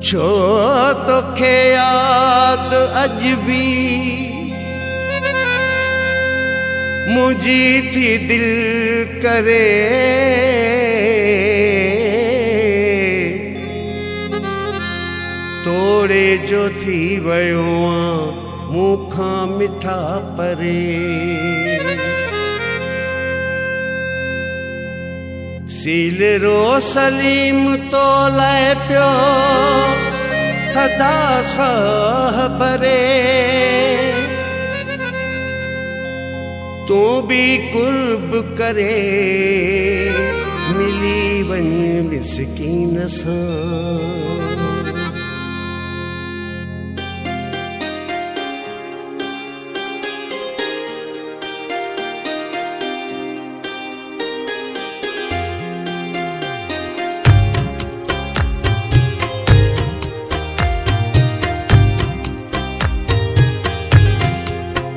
छो तोखे याद अज भी मुझी थी दिल करे तोड़े जो थी वयो मूंखा मिठा परे सीलरो सलीम तो लाए प्यो थदा सहबरे तू भी कुर्ब करे मिली वन मिस्कीन सा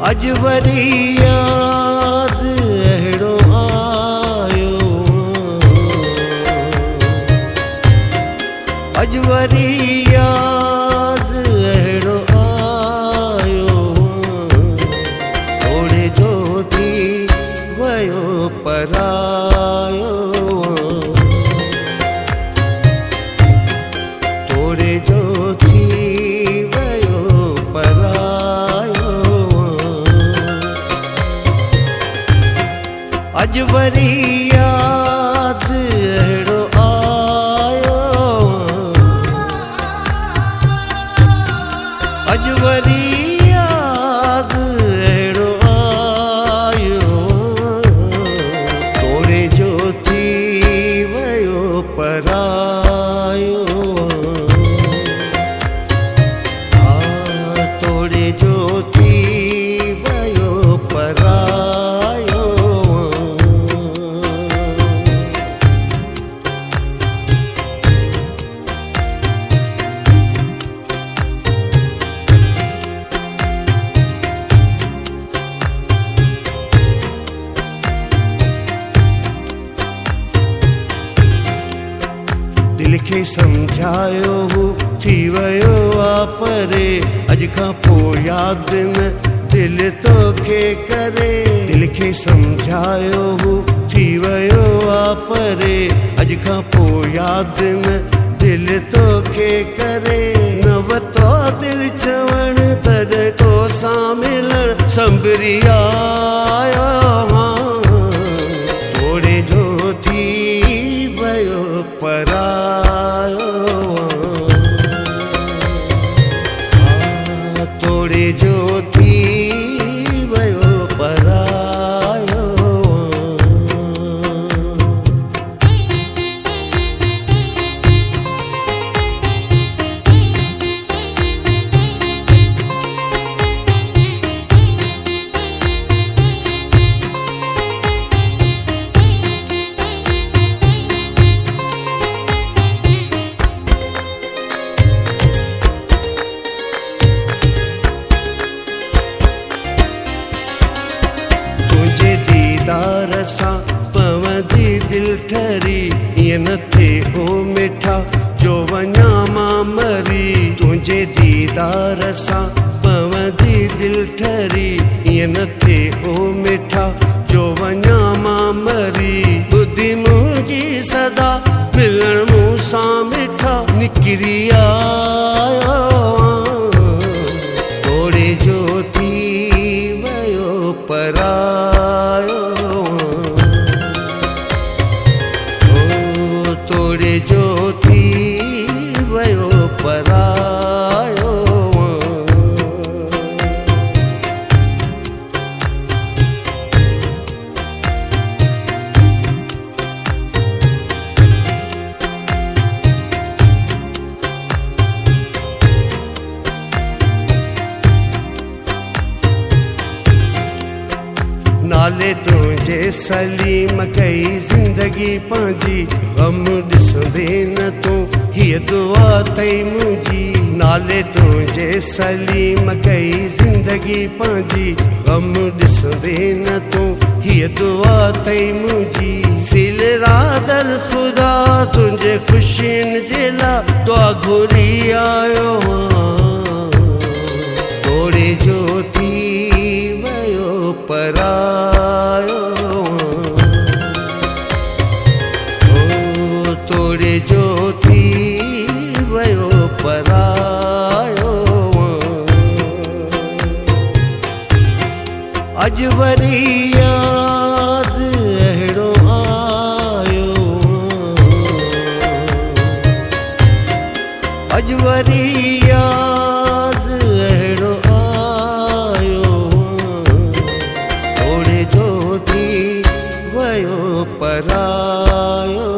अज वरी याद अहिड़ो आयो अज वरी याद अहिड़ो आयो थोड़े जो थी वयो परायो थोड़े जो थी वयो परायो अज वरी याद अहिड़ो आयो अज वरी याद अहिड़ो आयो तोड़े जो थी वयो परायो तोड़े जो थी वयो परायो दिल खे समझायो हो थी वयो आ परे अज खां पोइ याद न दिल तोखे करे दिल खे समझायो हो थी वयो आ परे अज खां पोइ याद न दिल तोखे करे न वतो दिल चवण तॾहिं तो सां मिलण संभरी आयो थोड़े जो थी वयो परायो थोड़े जो थी वयो परायो दीदार सां पवंदी दिल ठरी ईअं न थिए ओ मिठा जो वञा मां मरी तुंहिंजे दीदार सां पवंदी दिल ठरी ईअं न थिए ओ मिठा जो वञा मां मरी ॿुधी मुंहिंजी सदा मिलण मूं सां मिठा निकिरी आयो थोड़े जो थी वयो परायो थोड़े जो थी वयो परायो नाले तुझे सलीम कई जिंदगी पंहिंजी गम ॾिसंदे न तूं हीअ दुआ अथई मुंहिंजी नाले तुझे सलीम कई जिंदगी पंहिंजी गम ॾिसंदे न तूं हीअ दुआ तई मुंहिंजी सिलरा दर ख़ुदा तुंहिंजे ख़ुशियुनि जे लाइ दुआ घुरी आयो तोड़े जो थी वियो परायो तोड़े जो थी वियो परायो अज वरी याद अहिड़ो आयो अज वरी याद अहिड़ो आयो तोड़े जो थी वियो परायो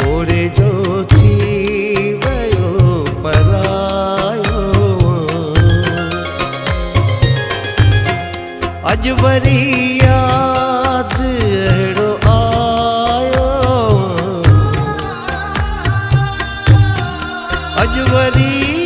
तोड़े जो थी वियो परायो अज वरी याद अहिड़ो आयो अज वरी